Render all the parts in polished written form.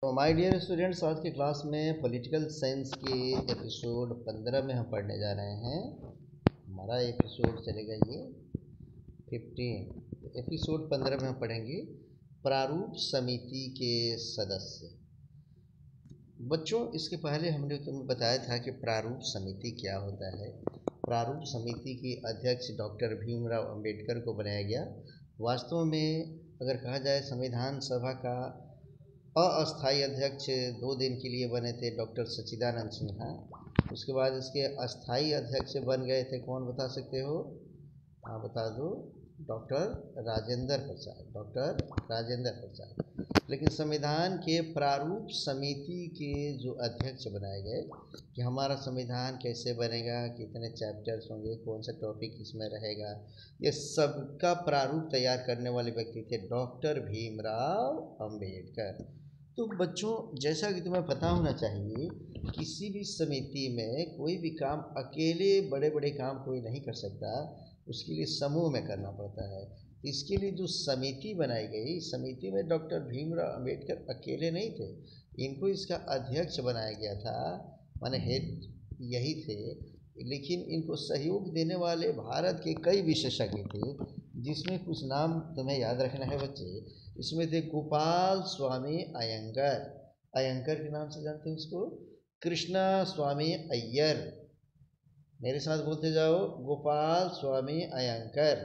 तो my dear students, आज की क्लास में पॉलिटिकल साइंस के एपिसोड 15 में हम पढ़ने जा रहे हैं। हमारा एपिसोड चलेगा ये 15। एपिसोड 15 में हम पढ़ेंगे प्रारूप समिति के सदस्य। बच्चों, इसके पहले हमने तुम्हें बताया था कि प्रारूप समिति क्या होता है। प्रारूप समिति के अध्यक्ष डॉक्टर भीमराव अंबेडकर को बनाया गया। वास्तव में अगर कहा जाए, संविधान सभा का अस्थायी अध्यक्ष 2 दिन के लिए बने थे डॉक्टर सच्चिदानंद सिन्हा। उसके बाद इसके अस्थायी अध्यक्ष बन गए थे, कौन बता सकते हो? हाँ, बता दो। डॉक्टर राजेंद्र प्रसाद। लेकिन संविधान के प्रारूप समिति के जो अध्यक्ष बनाए गए कि हमारा संविधान कैसे बनेगा, कितने चैप्टर्स होंगे, कौन सा टॉपिक इसमें रहेगा, ये सबका प्रारूप तैयार करने वाले व्यक्ति थे डॉक्टर भीमराव अंबेडकर। तो बच्चों, जैसा कि तुम्हें पता होना चाहिए, किसी भी समिति में कोई भी काम अकेले बड़े बड़े काम कोई नहीं कर सकता, उसके लिए समूह में करना पड़ता है। इसके लिए जो समिति बनाई गई, समिति में डॉक्टर भीमराव अंबेडकर अकेले नहीं थे, इनको इसका अध्यक्ष बनाया गया था, माने हेड यही थे। लेकिन इनको सहयोग देने वाले भारत के कई विशेषज्ञ थे, जिसमें कुछ नाम तुम्हें याद रखना है बच्चे। इसमें थे गोपाल स्वामी अयंगर, अयंगर के नाम से जानते हैं उसको, कृष्णा स्वामी अय्यर। मेरे साथ बोलते जाओ, गोपाल स्वामी अयंकर,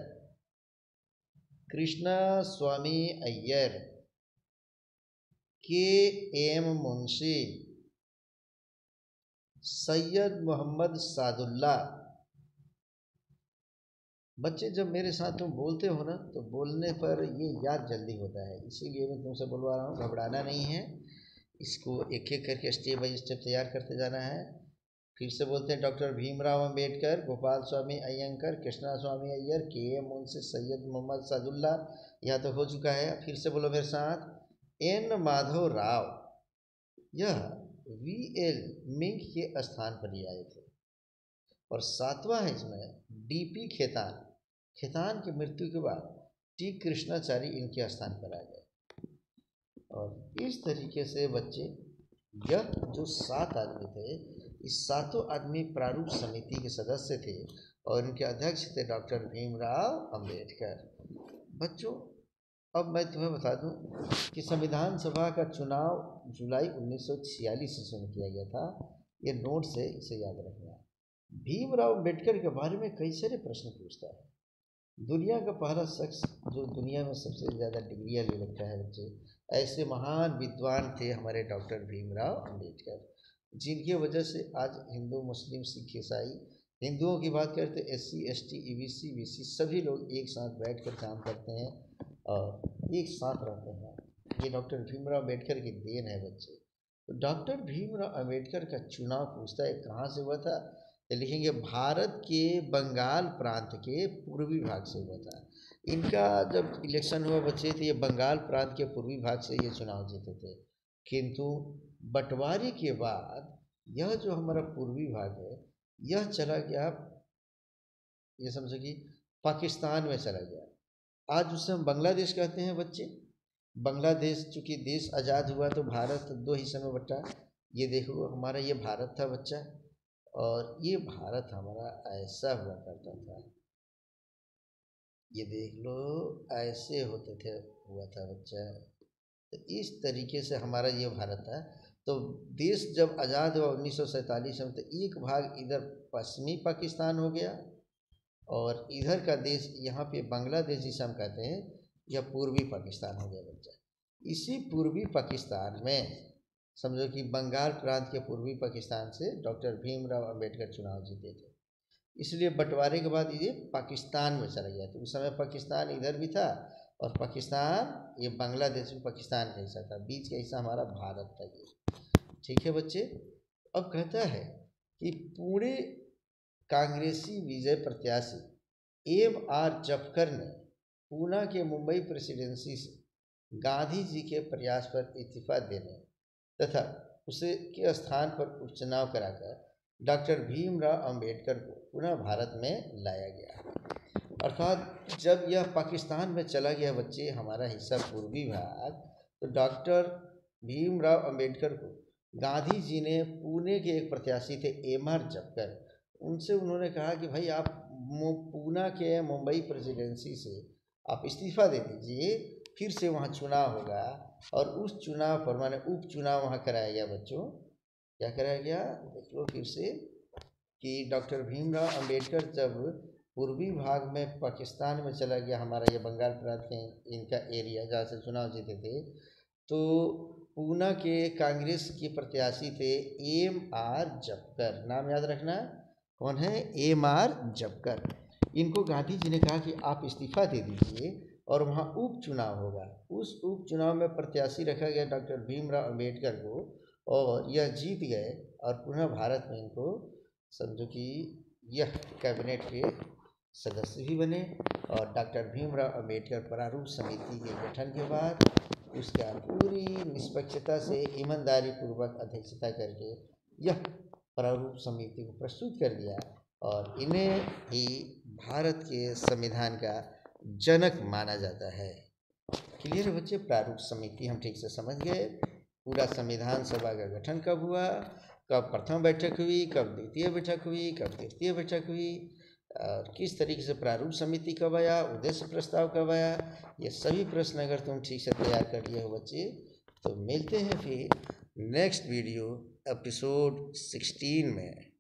कृष्णा स्वामी अय्यर, के एम मुंशी, सैयद मोहम्मद सादुल्ला। बच्चे, जब मेरे साथ तुम बोलते हो ना, तो बोलने पर ये याद जल्दी होता है, इसीलिए मैं तुमसे बुलवा रहा हूँ। घबराना नहीं है, इसको एक एक करके स्टेप बाई स्टेप तैयार करते जाना है। फिर से बोलते हैं, डॉक्टर भीमराव अंबेडकर, गोपाल स्वामी अयंकर, कृष्णा स्वामी अय्यर, के एम मुंशी, सैयद मोहम्मद सादुल्ला। यह तो हो चुका है। फिर से बोलो मेरे साथ, एन माधव राव। यह वी.एल. मिंग के स्थान पर ही आए थे। और 7वां है इसमें डी.पी. खेतान। खेतान की मृत्यु के बाद टी. कृष्णाचारी इनके स्थान पर आ गए। और इस तरीके से बच्चे, यह जो 7 आदमी थे, इस 7 आदमी प्रारूप समिति के सदस्य थे और इनके अध्यक्ष थे डॉक्टर भीमराव अंबेडकर। बच्चों, अब मैं तुम्हें बता दूं कि संविधान सभा का चुनाव जुलाई 1946 ईस्वी में किया गया था। ये नोट से इसे याद रखना। भीमराव अंबेडकर के बारे में कई सारे प्रश्न पूछता है। दुनिया का पहला शख्स जो दुनिया में सबसे ज़्यादा डिग्रियाँ ले रखा है बच्चे, ऐसे महान विद्वान थे हमारे डॉक्टर भीमराव अंबेडकर, जिनकी वजह से आज हिंदू, मुस्लिम, सिख, ईसाई, हिंदुओं की बात करते SC ST EBC BC सभी लोग एक साथ बैठकर काम करते हैं और एक साथ रहते हैं। ये डॉक्टर भीमराव अंबेडकर की देन है बच्चे। तो डॉक्टर भीमराव अंबेडकर का चुनाव पूछता है कहाँ से हुआ था, तो लिखेंगे भारत के बंगाल प्रांत के पूर्वी भाग से हुआ था। इनका जब इलेक्शन हुआ बच्चे, तो ये बंगाल प्रांत के पूर्वी भाग से ये चुनाव जीते थे। किंतु बंटवारे के बाद यह जो हमारा पूर्वी भाग है, यह चला गया, ये समझो कि पाकिस्तान में चला गया। आज उसे हम बांग्लादेश कहते हैं बच्चे। बांग्लादेश चूँकि देश आज़ाद हुआ तो भारत 2 हिस्सों में बटा। ये देखो, हमारा ये भारत था बच्चा, और ये भारत हमारा ऐसा हुआ करता था। ये देख लो, ऐसे होते थे, हुआ था बच्चा। तो इस तरीके से हमारा ये भारत था। तो देश जब आज़ाद हुआ 1947 में, तो एक भाग इधर पश्चिमी पाकिस्तान हो गया और इधर का देश, यहाँ पे बांग्लादेश जिसे हम कहते हैं, यह पूर्वी पाकिस्तान हो गया बच्चा। इसी पूर्वी पाकिस्तान में समझो कि बंगाल प्रांत के पूर्वी पाकिस्तान से डॉक्टर भीमराव अंबेडकर चुनाव जीते थे। इसलिए बंटवारे के बाद ये पाकिस्तान में चला गया। तो उस समय पाकिस्तान इधर भी था और पाकिस्तान, ये बांग्लादेश भी पाकिस्तान का हिस्सा था, बीच का हिस्सा हमारा भारत था ये। ठीक है बच्चे। अब कहता है कि पुणे कांग्रेसी विजय प्रत्याशी M.R. जफकर ने पूना के मुंबई प्रेसिडेंसी से गांधी जी के प्रयास पर इस्तीफा देने तथा उसे के स्थान पर उपचुनाव कराकर डॉक्टर भीमराव अंबेडकर को पुनः भारत में लाया गया। अर्थात जब यह पाकिस्तान में चला गया बच्चे, हमारा हिस्सा पूर्वी भाग, तो डॉक्टर भीमराव अंबेडकर को गांधी जी ने पुणे के एक प्रत्याशी थे एम.आर. जपकर, उनसे उन्होंने कहा कि भाई आप पूना के मुंबई प्रेसिडेंसी से आप इस्तीफ़ा दे दीजिए, फिर से वहाँ चुनाव होगा। और उस चुनाव पर माने उपचुनाव वहाँ कराया गया बच्चों। क्या कराया गया देख लो फिर से कि डॉक्टर भीमराव अंबेडकर जब पूर्वी भाग में पाकिस्तान में चला गया, हमारा ये बंगाल प्रांत के इनका एरिया जहाँ से चुनाव जीते थे, तो पूना के कांग्रेस के प्रत्याशी थे एम.आर. जपकर। नाम याद रखना, कौन है? एम.आर. जपकर। इनको गांधी जी ने कहा कि आप इस्तीफ़ा दे दीजिए और वहाँ उपचुनाव होगा। उस उपचुनाव में प्रत्याशी रखा गया डॉक्टर भीमराव अंबेडकर को, और यह जीत गए और पुनः भारत में इनको समझो कि यह कैबिनेट के सदस्य भी बने। और डॉक्टर भीमराव अंबेडकर प्रारूप समिति के गठन के बाद उसका पूरी निष्पक्षता से ईमानदारी पूर्वक अध्यक्षता करके यह प्रारूप समिति को प्रस्तुत कर दिया, और इन्हें ही भारत के संविधान का जनक माना जाता है। क्लियर है बच्चे? प्रारूप समिति हम ठीक से समझ गए। पूरा संविधान सभा का गठन कब हुआ, कब प्रथम बैठक हुई, कब द्वितीय बैठक हुई, कब तृतीय बैठक हुई, और किस तरीके से प्रारूप समिति कब आया, उद्देश्य प्रस्ताव कब आया, ये सभी प्रश्न अगर तुम ठीक से तैयार कर लिए हो बच्चे, तो मिलते हैं फिर नेक्स्ट वीडियो एपिसोड 16 में।